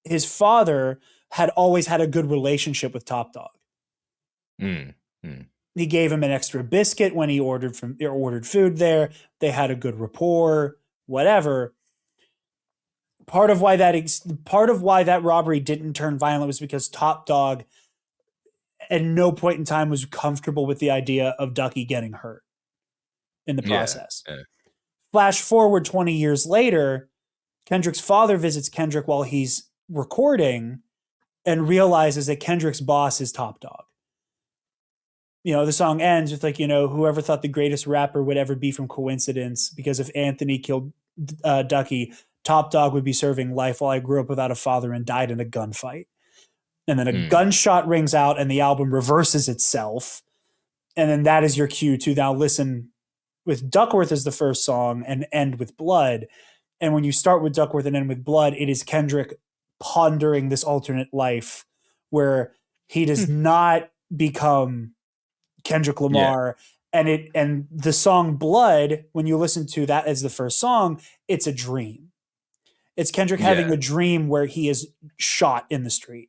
His father had always had a good relationship with Top Dog. He gave him an extra biscuit when he ordered food there. They had a good rapport, whatever. Part of why that robbery didn't turn violent was because Top Dog at no point in time was comfortable with the idea of Ducky getting hurt in the process. Flash forward 20 years later, Kendrick's father visits Kendrick while he's recording and realizes that Kendrick's boss is Top Dog. the song ends with like, whoever thought the greatest rapper would ever be from coincidence, because if Anthony killed Ducky, Top Dog would be serving life while I grew up without a father and died in a gunfight. And then a gunshot rings out and the album reverses itself. And then that is your cue to now listen with Duckworth as the first song and end with Blood. And when you start with Duckworth and end with Blood, it is Kendrick pondering this alternate life where he does not become Kendrick Lamar. Yeah. And the song Blood, when you listen to that as the first song, it's a dream. It's Kendrick having a dream where he is shot in the street.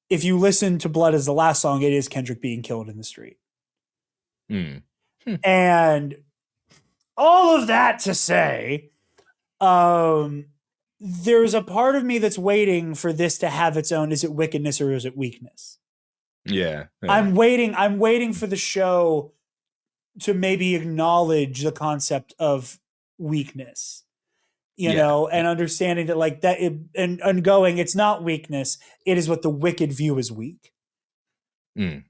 If you listen to Blood as the last song, it is Kendrick being killed in the street. And all of that to say, there's a part of me that's waiting for this to have its own, is it wickedness or is it weakness? Yeah. I'm waiting for the show to maybe acknowledge the concept of weakness. And understanding that like that and going, it's not weakness, it is what the wicked view as weak. And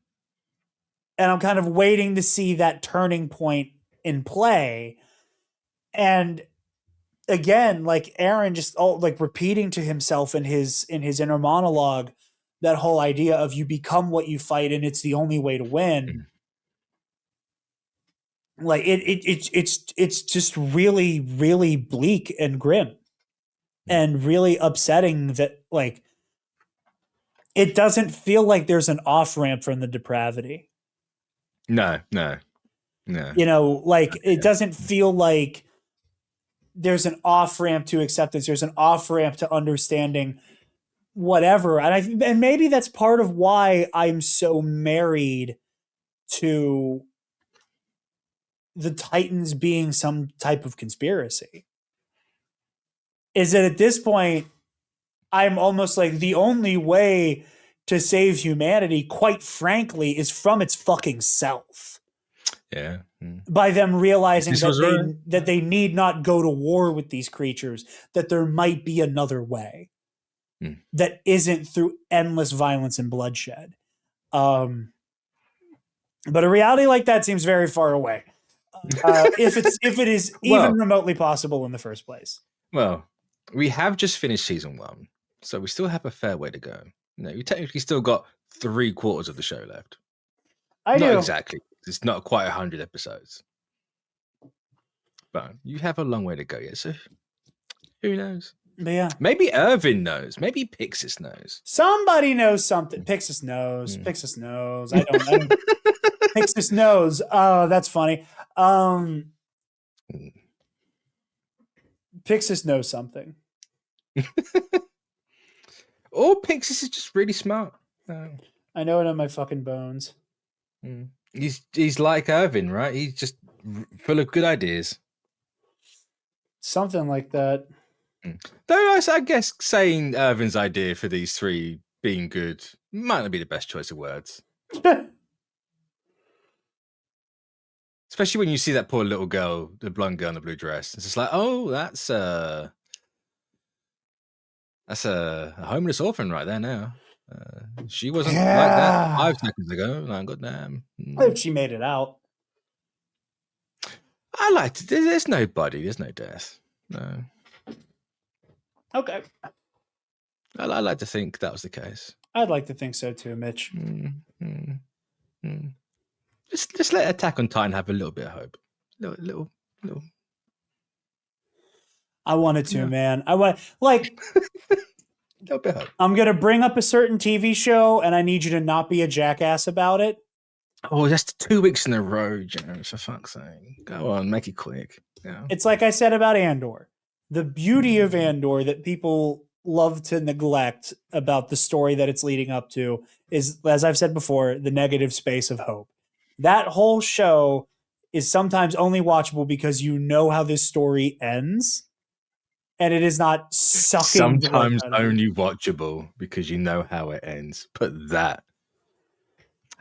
I'm kind of waiting to see that turning point in play. And again, like Aaron just repeating to himself in his inner monologue, that whole idea of you become what you fight and it's the only way to win. Like it's just really, really bleak and grim and really upsetting that like it doesn't feel like there's an off ramp from the depravity. No. It doesn't feel like there's an off ramp to acceptance. There's an off ramp to understanding whatever. And maybe that's part of why I'm so married to the Titans being some type of conspiracy, is that at this point, I'm almost like the only way to save humanity, quite frankly, is from its fucking self. Yeah. By them realizing that they need not go to war with these creatures, that there might be another way that isn't through endless violence and bloodshed. But a reality like that seems very far away. If it is even remotely possible in the first place. Well, we have just finished season 1, so we still have a fair way to go. We technically still got 3/4 of the show left. Not exactly. It's not quite 100 episodes. But you have a long way to go yet, so who knows? But yeah. Maybe Irvin knows. Maybe Pixis knows. Somebody knows something. Pixis knows. Pixis knows. I don't Pixis knows. Oh, that's funny. Pixis knows something. Or Pixis is just really smart. I know it in my fucking bones. He's like Irvin, right? He's just full of good ideas. Something like that. Though I guess saying Irvin's idea for these 3 being good might not be the best choice of words. Especially when you see that poor little girl, the blonde girl in the blue dress. It's just like, oh, that's a homeless orphan right there now. She wasn't like that 5 seconds ago. Like, goddamn. I hope she made it out. I liked it. There's no body. There's no death. No. Okay. I like to think that was the case. I'd like to think so too, Mitch. Just let Attack on Titan have a little bit of hope. Little. I wanted to, man. I want like. Little bit of hope. I'm gonna bring up a certain TV show, and I need you to not be a jackass about it. Oh, just 2 weeks in a row, Jared, for fuck's sake. Go on, make it quick. Yeah. It's like I said about Andor. The beauty of Andor that people love to neglect about the story that it's leading up to is, as I've said before, the negative space of hope. That whole show is sometimes only watchable because you know how this story ends, and it is not sucking. Sometimes only watchable because you know how it ends. Put that.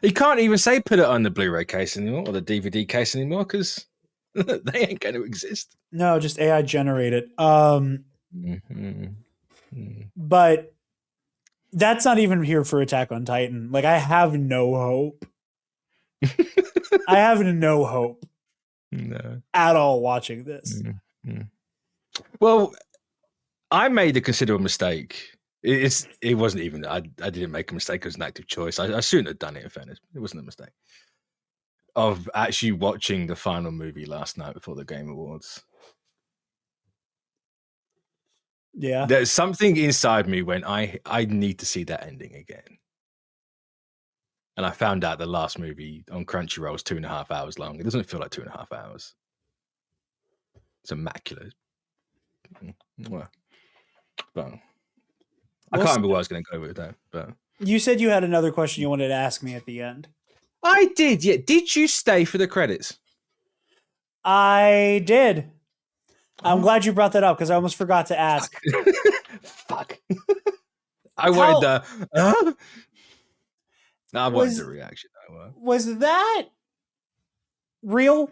You can't even say put it on the Blu-ray case anymore or the DVD case anymore because they ain't going to exist. No, just AI generated. But That's not even here for Attack on Titan. Like, I have no hope. I have no hope at all watching this. Mm-hmm. Well, I made a considerable mistake. It wasn't even, I didn't make a mistake. It was an active choice. I shouldn't have done it, in fairness. It wasn't a mistake. Of actually watching the final movie last night before the Game Awards. Yeah. There's something inside me when I need to see that ending again. And I found out the last movie on Crunchyroll is 2.5 hours long. It doesn't feel like 2.5 hours. It's immaculate. Well, but I can't remember what I was going to go with that. But you said you had another question you wanted to ask me at the end. I did. Yeah. Did you stay for the credits? I did. I'm glad you brought that up because I almost forgot to ask. Fuck. I wanted the. I wanted the reaction. Was that real?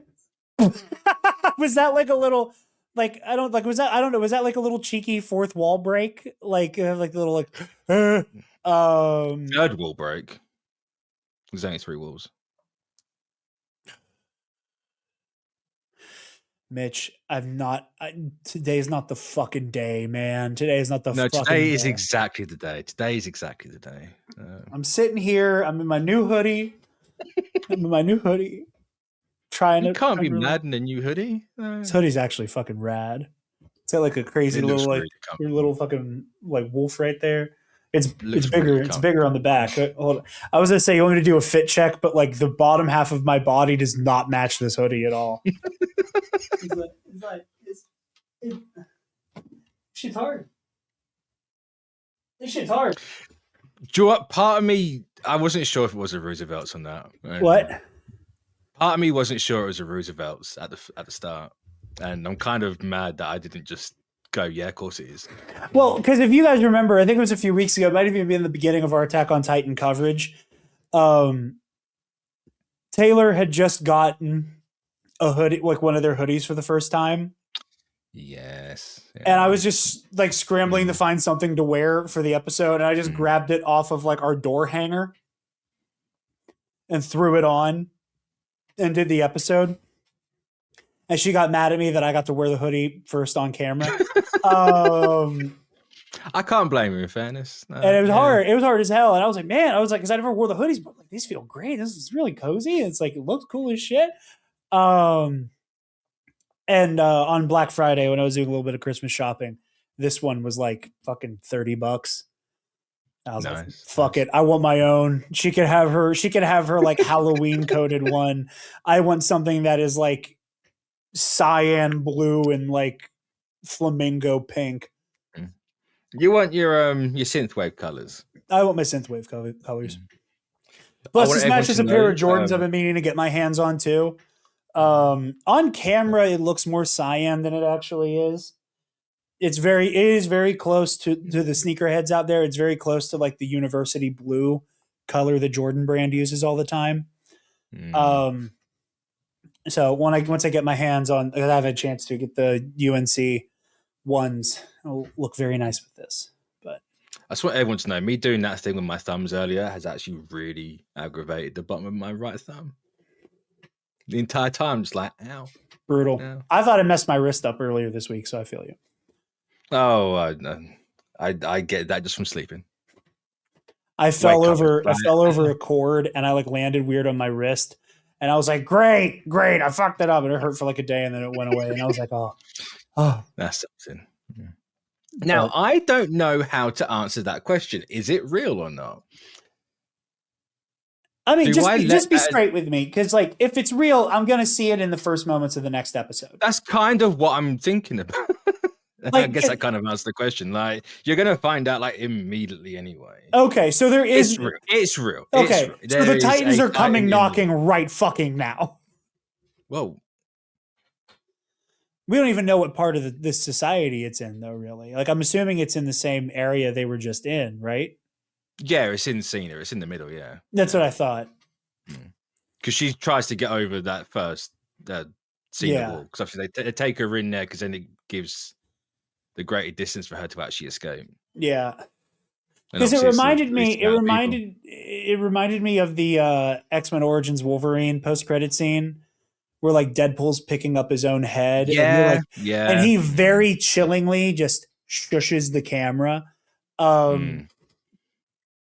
Was that like a little, like, I don't like, was that, I don't know, was that like a little cheeky fourth wall break? Like a little like third wall break. There's only 3 walls. Mitch, today is not the fucking day, man. Today is not the fucking day. No, today is exactly the day. Today is exactly the day. I'm sitting here. I'm in my new hoodie. Trying you to. Can't be mad in a new hoodie. This hoodie's actually fucking rad. It's got like a crazy little like your little fucking like wolf right there. It's bigger. Really it's bigger on the back. Hold on. I was gonna say you want me to do a fit check, but like the bottom half of my body does not match this hoodie at all. Shit's hard. This shit's hard. Do you know what? Part of me, I wasn't sure if it was a Roosevelt's on that. What? Part of me wasn't sure it was a Roosevelt's at the start, and I'm kind of mad that I didn't just go, yeah, of course it is. Well, because if you guys remember, I think it was a few weeks ago, it might have even been the beginning of our Attack on Titan coverage. Taylor had just gotten a hoodie, like one of their hoodies for the first time. Yes. Yeah. And I was just like scrambling to find something to wear for the episode. And I just grabbed it off of like our door hanger and threw it on and did the episode. And she got mad at me that I got to wear the hoodie first on camera. I can't blame her, in fairness. And it was hard. It was hard as hell. And I was like, man, because I never wore the hoodies, but like these feel great. This is really cozy. It's like, it looks cool as shit. And on Black Friday, when I was doing a little bit of Christmas shopping, this one was like fucking $30. I was like, fuck it. I want my own. She could have her like Halloween coded one. I want something that is like cyan blue and like flamingo pink. You want your synthwave colors. I want my synthwave colors. Plus, this matches a pair of Jordans I've been meaning to get my hands on too. On camera, it looks more cyan than it actually is. It is very close to the sneakerheads out there. It's very close to like the university blue color the Jordan brand uses all the time. So once I get my hands on, I have a chance to get the UNC ones. It'll look very nice with this. But I just want everyone to know, me doing that thing with my thumbs earlier has actually really aggravated the bottom of my right thumb. The entire time, just like, ow. Brutal. Ow. I thought I messed my wrist up earlier this week, so I feel you. Oh, I get that just from sleeping. I fell over a cord and I like landed weird on my wrist. And I was like, great. I fucked it up. And it hurt for like a day and then it went away. And I was like, oh. That's something. Yeah. Now, I don't know how to answer that question. Is it real or not? I mean, just be straight with me. Because like, if it's real, I'm going to see it in the first moments of the next episode. That's kind of what I'm thinking about. Like, I guess that kind of answers the question. Like, you're going to find out like immediately anyway. Okay, so there is... It's real. Okay, so the Titans are coming knocking right fucking now. Whoa. We don't even know what part of this society it's in, though, really. Like, I'm assuming it's in the same area they were just in, right? Yeah, it's in Cena. It's in the middle, yeah. That's what I thought. Because she tries to get over that first Cena wall. Because obviously they take her in there because then it gives the greater distance for her to actually escape. Yeah. Because it reminded me of the X-Men Origins Wolverine post-credit scene where like Deadpool's picking up his own head, and he very chillingly just shushes the camera.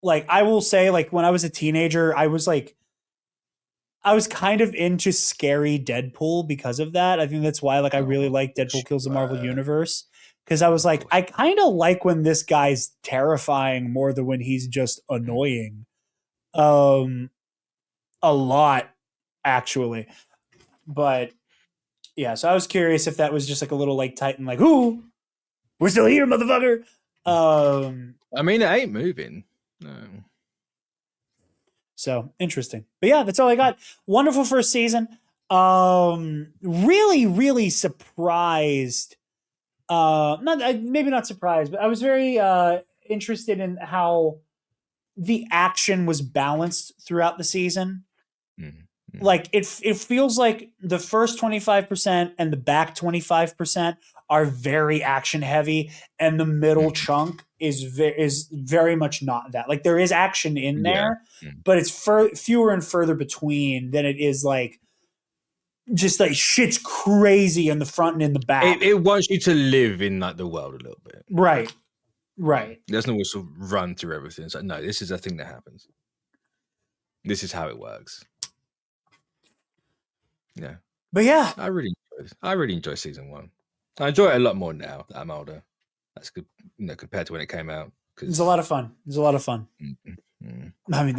Like I will say, like when I was a teenager, I was kind of into scary Deadpool because of that. I think that's why like I really like Deadpool Kills the Marvel Universe, because I was like, I kind of like when this guy's terrifying more than when he's just annoying. A lot, actually. But yeah, so I was curious if that was just like a little like Titan, like, ooh, we're still here, motherfucker. I mean, it ain't moving. No. So interesting. But yeah, that's all I got. Wonderful first season. Really, really surprised. Maybe not surprised, but I was very interested in how the action was balanced throughout the season. Like it feels like the first 25% and the back 25% are very action heavy, and the middle chunk is very much not that. Like there is action in there, but it's fewer and further between than it is like just like shit's crazy in the front and in the back. It wants you to live in like the world a little bit. Right. It doesn't always sort of run through everything. It's like, no, this is a thing that happens. This is how it works. Yeah. But yeah. I really enjoy season 1. I enjoy it a lot more now that I'm older. That's good, compared to when it came out. It's a lot of fun. I mean,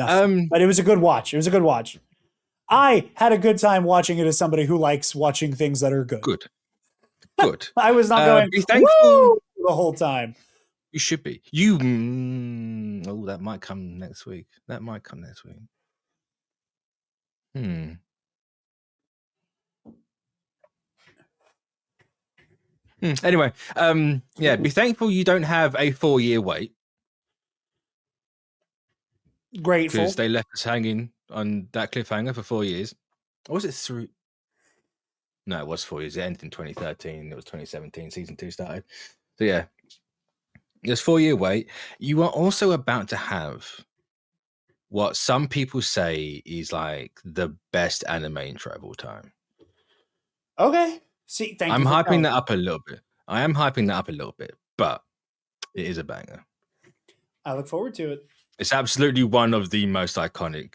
but it was a good watch. I had a good time watching it as somebody who likes watching things that are good. Good. I was not going be thankful the whole time. You should be. That might come next week. Anyway, be thankful you don't have a 4-year wait. Grateful. Because they left us hanging on that cliffhanger for 4 years. Or was it 3? No, it was 4 years. It ended in 2013. It was 2017. Season 2 started. So yeah, there's 4-year wait. You are also about to have what some people say is like the best anime intro of all time. Okay. See, thank you. I'm hyping that up a little bit. I am hyping that up a little bit, but it is a banger. I look forward to it. It's absolutely one of the most iconic.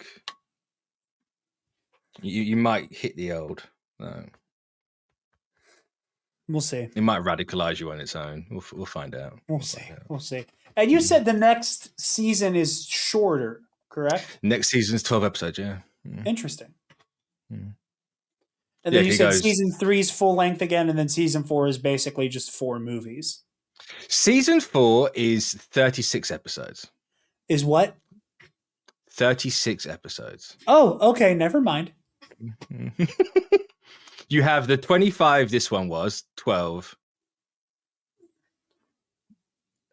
You might hit the old. We'll see. It might radicalize you on its own. We'll find out. We'll see. And you said the next season is shorter, correct? Next season's 12 episodes, yeah. Interesting. And then you said season 3 is full length again, and then season 4 is basically just 4 movies. Season 4 is 36 episodes. Is what? 36 episodes. Oh, okay. Never mind. You have the 25, this one was 12.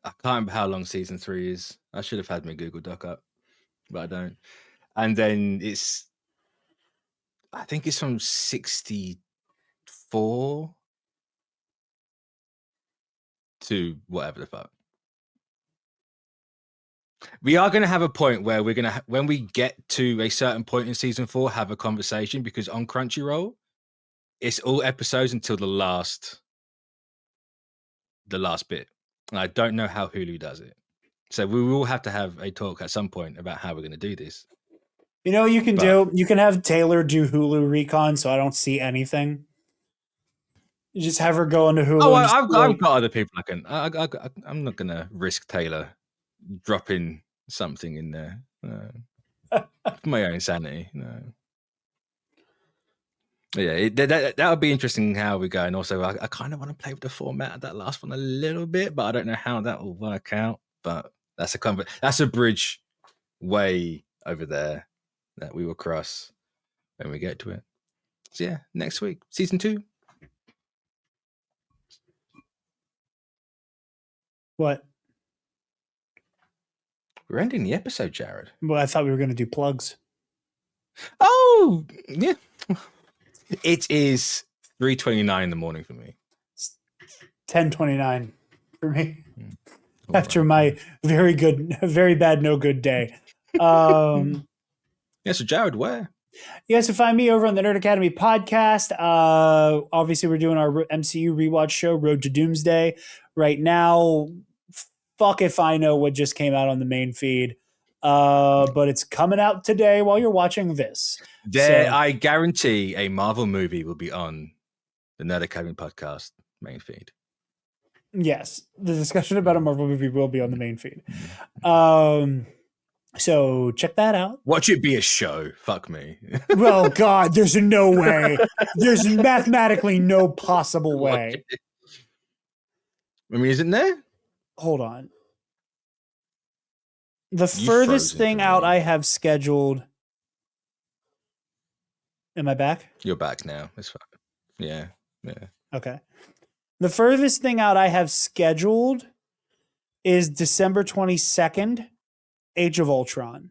I can't remember how long season 3 is. I should have had my Google Doc up, but I don't. And then I think it's from 64 to whatever the fuck. We are going to have a point where we're going to, when we get to a certain point in season 4, have a conversation, because on Crunchyroll, it's all episodes until the last bit. And I don't know how Hulu does it. So we will have to have a talk at some point about how we're going to do this. You know what you can do? You can have Taylor do Hulu recon so I don't see anything. You just have her go into Hulu. Oh, I've got other people I can. I'm not going to risk Taylor dropping something in there. No. For my own sanity. No. Yeah, that would be interesting how we go. And also, I kind of want to play with the format of that last one a little bit, but I don't know how that will work out. But that's a bridge way over there that we will cross when we get to it. So yeah, next week, season 2. What? We're ending the episode, Jarod. Well, I thought we were going to do plugs. Oh, yeah. It is 3:29 in the morning for me. 10:29 for me. After my very bad, no good day. Yeah, so Jarod, where? You guys can find me over on the Nerd Academy podcast. Obviously, we're doing our MCU rewatch show, Road to Doomsday. Right now, fuck if I know what just came out on the main feed. But it's coming out today while you're watching this. I guarantee a Marvel movie will be on the Nerd Academy podcast main feed. Yes, the discussion about a Marvel movie will be on the main feed. So check that out. Watch it be a show. Fuck me. Well, God, there's no way. There's mathematically no possible way. I mean, isn't there? Hold on. The furthest thing out I have scheduled. Am I back? You're back now. It's fine. Yeah. Okay. The furthest thing out I have scheduled is December 22nd, Age of Ultron.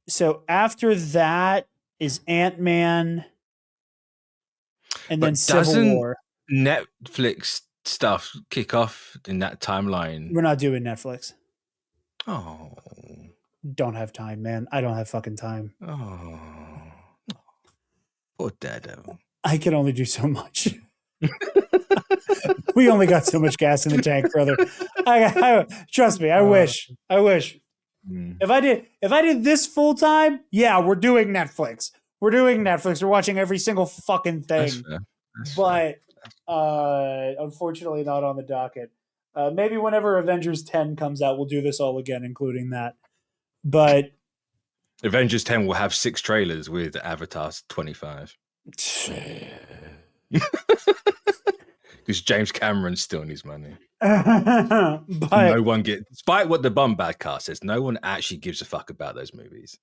So after that is Ant-Man and then Civil War. Netflix stuff kick off in that timeline? We're not doing Netflix. Oh. Don't have time, man. I don't have fucking time. Oh. Poor Daredevil. I can only do so much. We only got so much gas in the tank, brother. I trust me. I wish. If I did this full time, yeah, we're doing Netflix. We're watching every single fucking thing. That's fair. Unfortunately, not on the docket. Maybe whenever Avengers 10 comes out, we'll do this all again, including that. But Avengers 10 will have 6 trailers with Avatar 25. Because James Cameron's still needs money. But no one despite what the Bombad cast says, no one actually gives a fuck about those movies.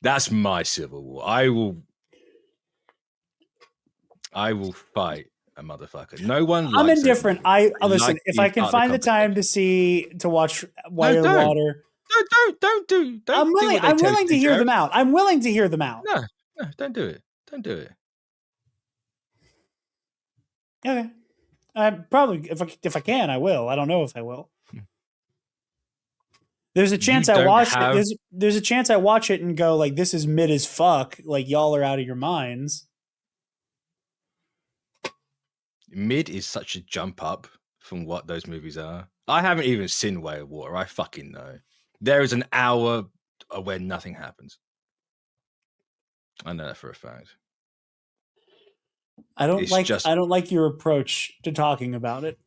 That's my Civil War. I will fight a motherfucker. No one. I'm indifferent. Listen. If I can find the time to watch Wire and Water, don't. I'm willing to hear them out. I'm willing to hear them out. No, don't do it. Don't do it. Okay. Probably if I can, I will. I don't know if I will. There's a chance I watch it. There's a chance I watch it and go like, this is mid as fuck. Like y'all are out of your minds. Mid is such a jump up from what those movies are. I haven't even seen Way of Water. I fucking know. There is an hour where nothing happens. I know that for a fact. I don't like your approach to talking about it.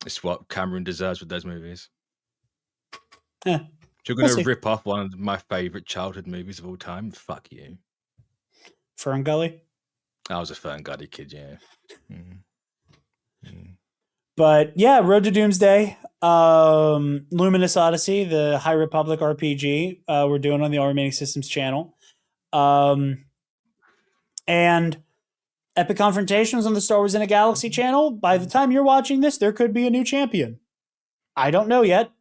It's what Cameron deserves with those movies. Yeah, You're going to rip off one of my favorite childhood movies of all time? Fuck you. Fern Gully? I was a Fern Gully kid, yeah. But yeah, Road to Doomsday, Luminous Odyssey, the High Republic RPG we're doing on the All Remaining Systems channel. And Epic Confrontations on the Star Wars in a Galaxy channel. By the time you're watching this, there could be a new champion. I don't know yet.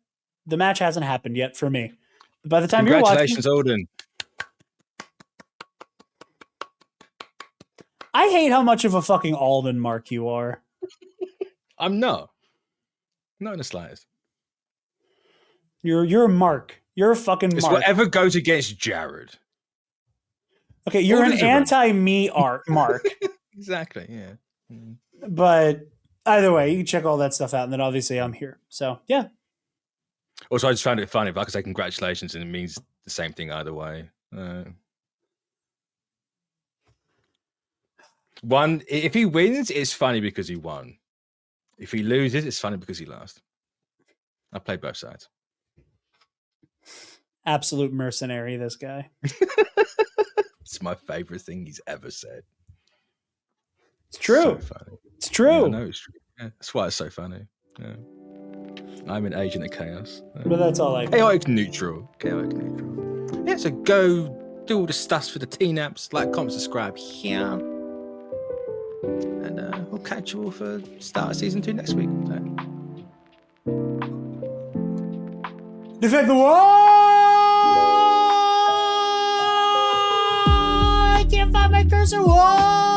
The match hasn't happened yet for me. But by the time you're watching... Congratulations, Odin. I hate how much of a fucking Alden mark you are. I'm not. Not in the slightest. You're a mark. You're a fucking mark. It's whatever goes against Jarod. Okay, you're an anti-me mark. Exactly, yeah. But either way, you can check all that stuff out, and then obviously I'm here. So, yeah. Also, I just found it funny, if I could say congratulations, and it means the same thing either way. If he wins, it's funny because he won. If he loses, it's funny because he lost. I play both sides. Absolute mercenary, this guy. It's my favorite thing he's ever said. It's true. So funny. It's true. Yeah, I know it's true. Yeah, that's why it's so funny. Yeah. I'm an agent of chaos. But that's all I got. Chaotic neutral. Yeah, so go do all the stuff for the T-Naps. Like, comment, subscribe here. And we'll catch you all for start of season 2 next week. So. Defend the wall! I can't find my cursor. Wall!